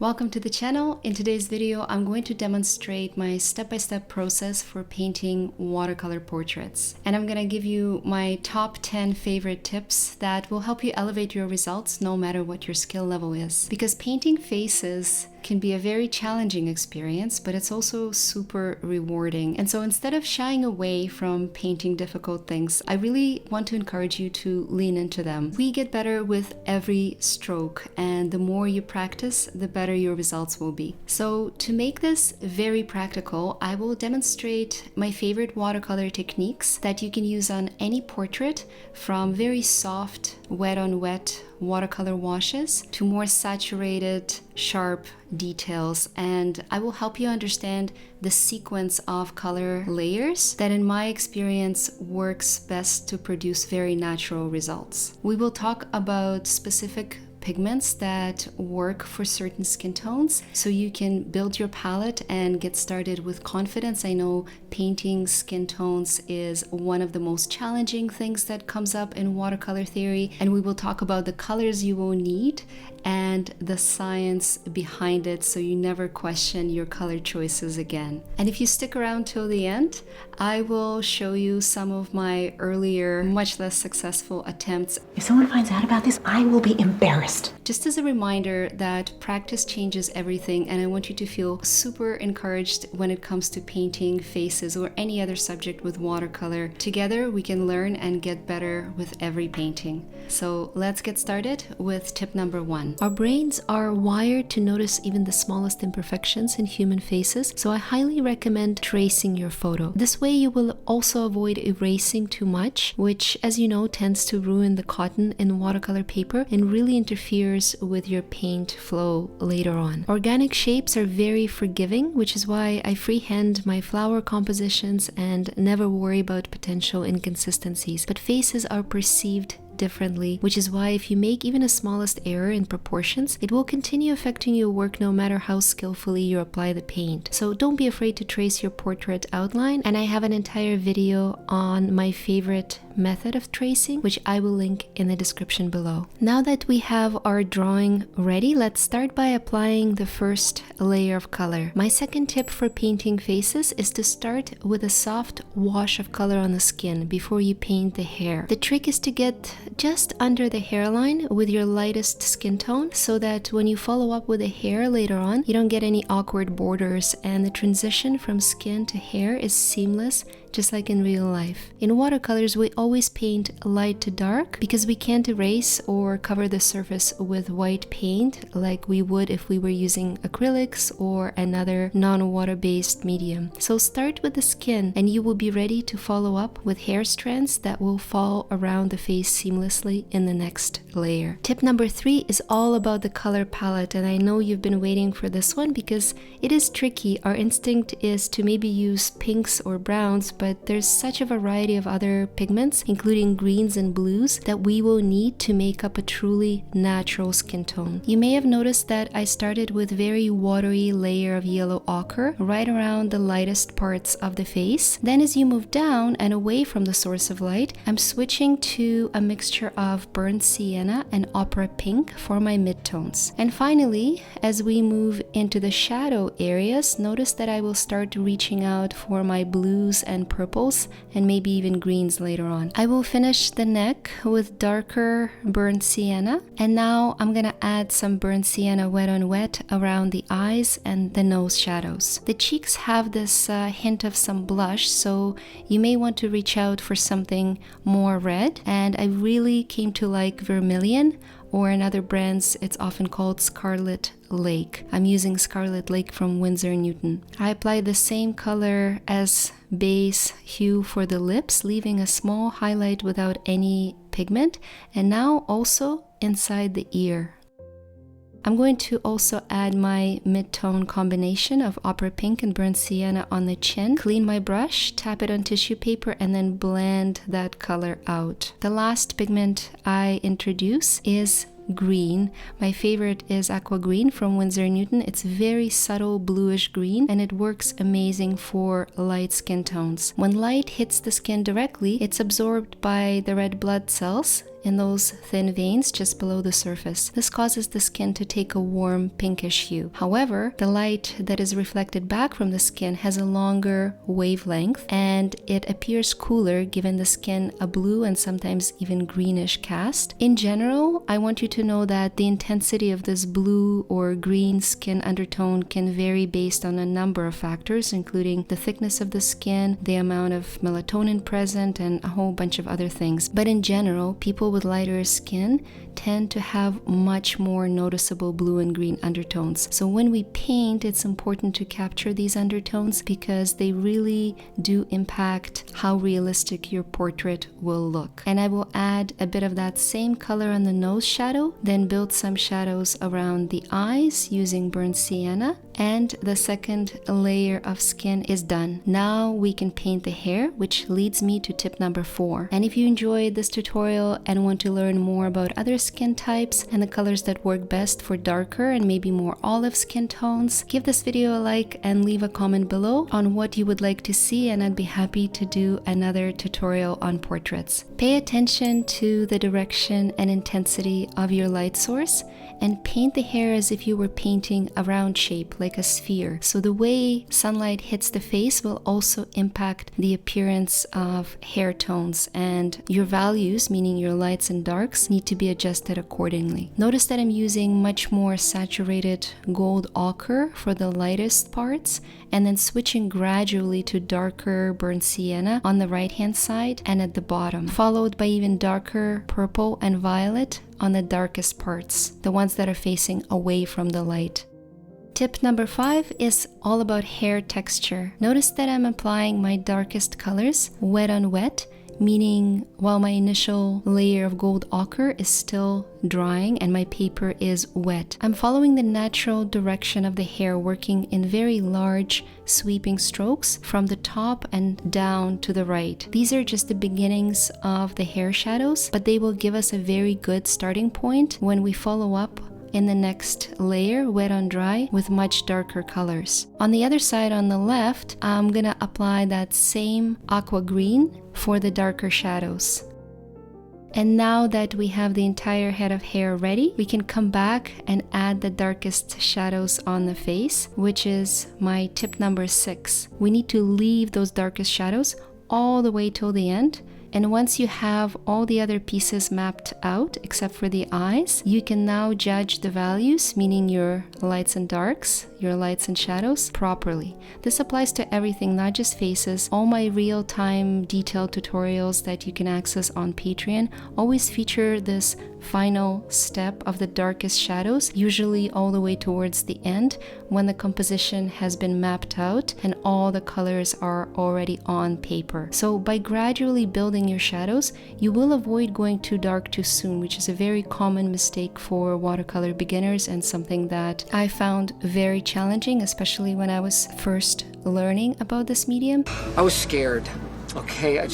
Welcome to the channel. In today's video, I'm going to demonstrate my step-by-step process for painting watercolor portraits. And I'm going to give you my top 10 favorite tips that will help you elevate your results no matter what your skill level is. Because painting faces can be a very challenging experience, but it's also super rewarding. And so instead of shying away from painting difficult things, I really want to encourage you to lean into them. We get better with every stroke, and the more you practice, the better your results will be. So to make this very practical, I will demonstrate my favorite watercolor techniques that you can use on any portrait, from very soft, wet on wet watercolor washes to more saturated, sharp details. And I will help you understand the sequence of color layers that in my experience works best to produce very natural results. We will talk about specific pigments that work for certain skin tones so you can build your palette and get started with confidence. I know painting skin tones is one of the most challenging things that comes up in watercolor theory, and we will talk about the colors you will need and the science behind it so you never question your color choices again. And if you stick around till the end, I will show you some of my earlier, much less successful attempts. If someone finds out about this, I will be embarrassed. Just as a reminder that practice changes everything, and I want you to feel super encouraged when it comes to painting faces or any other subject with watercolor. Together we can learn and get better with every painting. So let's get started with tip number 1. Our brains are wired to notice even the smallest imperfections in human faces, so I highly recommend tracing your photo. This way you will also avoid erasing too much, which, as you know, tends to ruin the cotton in watercolor paper and really interferes with your paint flow later on. Organic shapes are very forgiving, which is why I freehand my flower compositions and never worry about potential inconsistencies. But faces are perceived differently, which is why if you make even a smallest error in proportions, it will continue affecting your work no matter how skillfully you apply the paint. So don't be afraid to trace your portrait outline, and I have an entire video on my favorite method of tracing, which I will link in the description below. Now that we have our drawing ready, let's start by applying the first layer of color. My second tip for painting faces is to start with a soft wash of color on the skin before you paint the hair. The trick is to get just under the hairline with your lightest skin tone so that when you follow up with the hair later on, you don't get any awkward borders, and the transition from skin to hair is seamless, just like in real life. In watercolors, we always paint light to dark because we can't erase or cover the surface with white paint like we would if we were using acrylics or another non-water-based medium. So start with the skin and you will be ready to follow up with hair strands that will fall around the face seamlessly in the next layer. Tip number 3 is all about the color palette, and I know you've been waiting for this one because it is tricky. Our instinct is to maybe use pinks or browns, but there's such a variety of other pigments, including greens and blues, that we will need to make up a truly natural skin tone. You may have noticed that I started with very watery layer of yellow ochre right around the lightest parts of the face. Then as you move down and away from the source of light, I'm switching to a mixture of burnt sienna and opera pink for my midtones. And finally, as we move into the shadow areas, notice that I will start reaching out for my blues and purples and maybe even greens later on. I will finish the neck with darker burnt sienna, and now I'm gonna add some burnt sienna wet on wet around the eyes and the nose shadows. The cheeks have this hint of some blush, so you may want to reach out for something more red, and I really came to like vermilion, or in other brands it's often called Scarlet Lake. I'm using Scarlet Lake from Winsor & Newton. I apply the same color as base hue for the lips, leaving a small highlight without any pigment, and now also inside the ear. I'm going to also add my mid-tone combination of opera pink and burnt sienna on the chin, clean my brush, tap it on tissue paper, and then blend that color out. The last pigment I introduce is green. My favorite is aqua green from Winsor & Newton. It's very subtle bluish green, and it works amazing for light skin tones. When light hits the skin directly, it's absorbed by the red blood cells in those thin veins just below the surface. This causes the skin to take a warm pinkish hue. However, the light that is reflected back from the skin has a longer wavelength and it appears cooler, giving the skin a blue and sometimes even greenish cast. In general, I want you to know that the intensity of this blue or green skin undertone can vary based on a number of factors, including the thickness of the skin, the amount of melatonin present, and a whole bunch of other things. But in general, people with lighter skin tend to have much more noticeable blue and green undertones. So when we paint, it's important to capture these undertones because they really do impact how realistic your portrait will look. And I will add a bit of that same color on the nose shadow, then build some shadows around the eyes using burnt sienna, and the second layer of skin is done. Now we can paint the hair, which leads me to tip number 4. And if you enjoyed this tutorial and want to learn more about other skin types and the colors that work best for darker and maybe more olive skin tones, give this video a like and leave a comment below on what you would like to see, and I'd be happy to do another tutorial on portraits. Pay attention to the direction and intensity of your light source and paint the hair as if you were painting a round shape, like a sphere. So the way sunlight hits the face will also impact the appearance of hair tones, and your values, meaning your lights and darks, need to be adjusted accordingly. Notice that I'm using much more saturated gold ochre for the lightest parts, and then switching gradually to darker burnt sienna on the right hand side and at the bottom, followed by even darker purple and violet on the darkest parts, the ones that are facing away from the light. Tip number 5 is all about hair texture. Notice that I'm applying my darkest colors wet on wet, meaning while my initial layer of gold ochre is still drying and my paper is wet. I'm following the natural direction of the hair, working in very large sweeping strokes from the top and down to the right. These are just the beginnings of the hair shadows, but they will give us a very good starting point when we follow up in the next layer, wet on dry, with much darker colors. On the other side, on the left, I'm gonna apply that same aqua green for the darker shadows. And now that we have the entire head of hair ready, we can come back and add the darkest shadows on the face, which is my tip number 6. We need to leave those darkest shadows all the way till the end. And once you have all the other pieces mapped out, except for the eyes, you can now judge the values, meaning your lights and darks, your lights and shadows, properly. This applies to everything, not just faces. All my real-time detailed tutorials that you can access on Patreon always feature this final step of the darkest shadows, usually all the way towards the end when the composition has been mapped out and all the colors are already on paper. So by gradually building your shadows, you will avoid going too dark too soon, which is a very common mistake for watercolor beginners and something that I found very challenging, especially when I was first learning about this medium. I was scared, okay?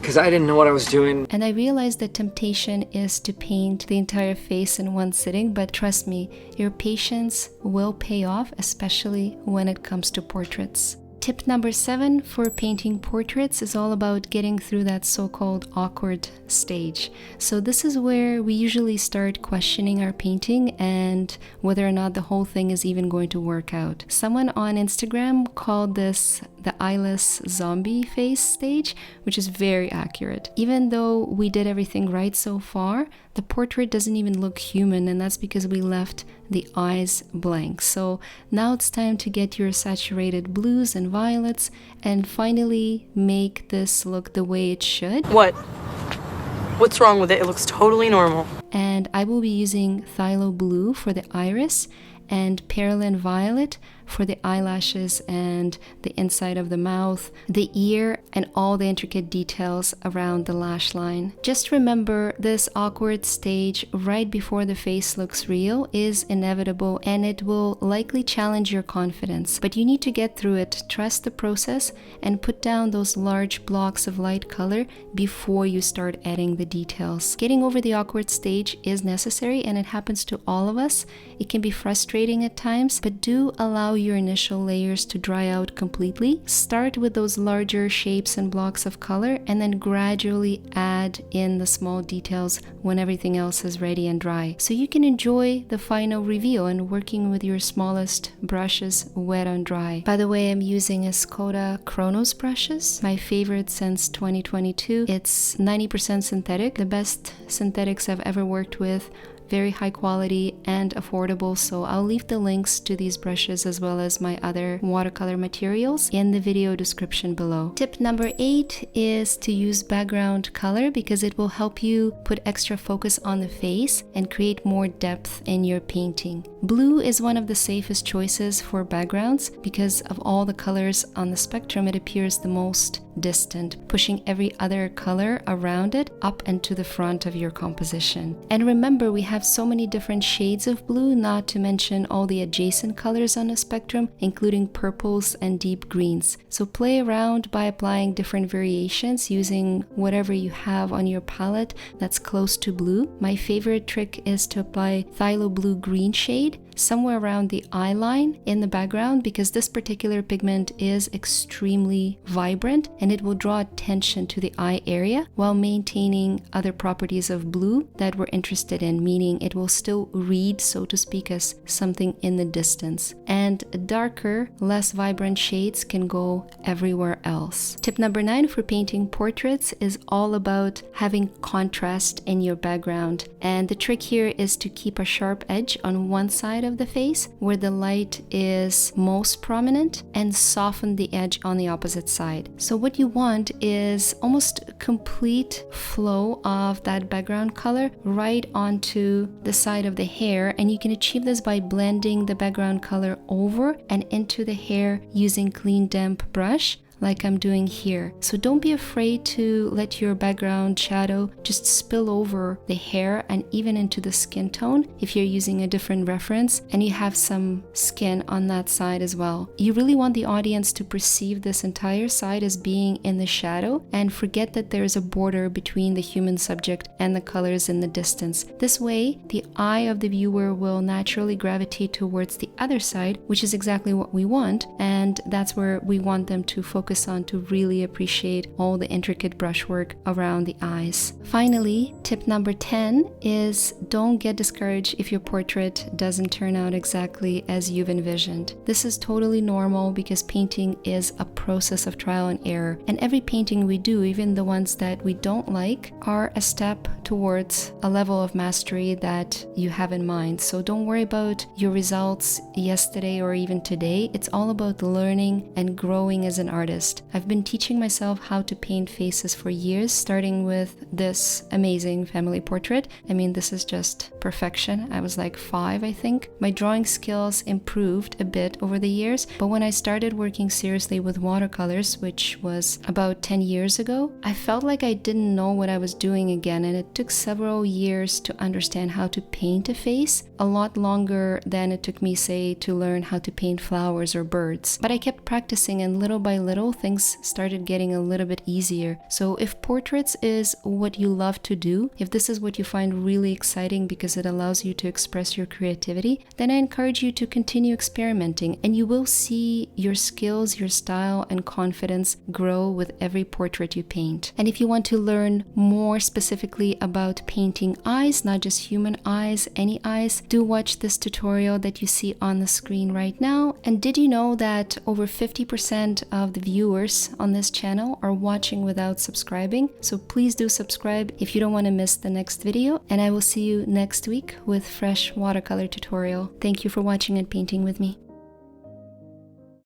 Because I didn't know what I was doing. And I realized the temptation is to paint the entire face in one sitting, but trust me, your patience will pay off, especially when it comes to portraits. Tip number 7 for painting portraits is all about getting through that so-called awkward stage. So this is where we usually start questioning our painting and whether or not the whole thing is even going to work out. Someone on Instagram called this the eyeless zombie face stage, which is very accurate. Even though we did everything right so far, the portrait doesn't even look human, and that's because we left the eyes blank. So now it's time to get your saturated blues and violets and finally make this look the way it should. What's wrong with it? It looks totally normal. And I will be using phthalo blue for the iris and perylene violet for the eyelashes and the inside of the mouth, the ear, and all the intricate details around the lash line. Just remember, this awkward stage right before the face looks real is inevitable, and it will likely challenge your confidence, but you need to get through it. Trust the process and put down those large blocks of light color before you start adding the details. Getting over the awkward stage is necessary, and it happens to all of us. It can be frustrating at times, but do allow allow your initial layers to dry out completely. Start with those larger shapes and blocks of color and then gradually add in the small details when everything else is ready and dry. So you can enjoy the final reveal and working with your smallest brushes wet and dry. By the way, I'm using Escoda Chronos brushes, my favorite since 2022. It's 90% synthetic, the best synthetics I've ever worked with. Very high quality and affordable, so I'll leave the links to these brushes as well as my other watercolor materials in the video description below. Tip number 8 is to use background color because it will help you put extra focus on the face and create more depth in your painting. Blue is one of the safest choices for backgrounds because of all the colors on the spectrum, it appears the most distant, pushing every other color around it up and to the front of your composition. And remember, we have so many different shades of blue, not to mention all the adjacent colors on the spectrum, including purples and deep greens. So play around by applying different variations using whatever you have on your palette that's close to blue. My favorite trick is to apply phthalo blue green shade somewhere around the eye line in the background because this particular pigment is extremely vibrant and it will draw attention to the eye area while maintaining other properties of blue that we're interested in, meaning it will still read, so to speak, as something in the distance. And darker, less vibrant shades can go everywhere else. Tip number 9 for painting portraits is all about having contrast in your background. And the trick here is to keep a sharp edge on one side of the face where the light is most prominent and soften the edge on the opposite side. So what you want is almost complete flow of that background color right onto the side of the hair, and you can achieve this by blending the background color over and into the hair using clean damp brush like I'm doing here. So don't be afraid to let your background shadow just spill over the hair and even into the skin tone if you're using a different reference and you have some skin on that side as well. You really want the audience to perceive this entire side as being in the shadow and forget that there's a border between the human subject and the colors in the distance. This way, the eye of the viewer will naturally gravitate towards the other side, which is exactly what we want, and that's where we want them to focus on to really appreciate all the intricate brushwork around the eyes. Finally, tip number 10 is don't get discouraged if your portrait doesn't turn out exactly as you've envisioned. This is totally normal because painting is a process of trial and error, and every painting we do, even the ones that we don't like, are a step towards a level of mastery that you have in mind. So don't worry about your results yesterday or even today. It's all about learning and growing as an artist. I've been teaching myself how to paint faces for years, starting with this amazing family portrait. I mean, this is just perfection. I was like 5, I think. My drawing skills improved a bit over the years, but when I started working seriously with watercolors, which was about 10 years ago, I felt like I didn't know what I was doing again, and it took several years to understand how to paint a face, a lot longer than it took me, say, to learn how to paint flowers or birds. But I kept practicing, and little by little, things started getting a little bit easier. So if portraits is what you love to do, if this is what you find really exciting because it allows you to express your creativity, then I encourage you to continue experimenting, and you will see your skills, your style, and confidence grow with every portrait you paint. And if you want to learn more specifically about painting eyes, not just human eyes, any eyes, do watch this tutorial that you see on the screen right now. And did you know that over 50% of the viewers on this channel are watching without subscribing? So please do subscribe if you don't want to miss the next video, and I will see you next week with fresh watercolor tutorial. Thank you for watching and painting with me.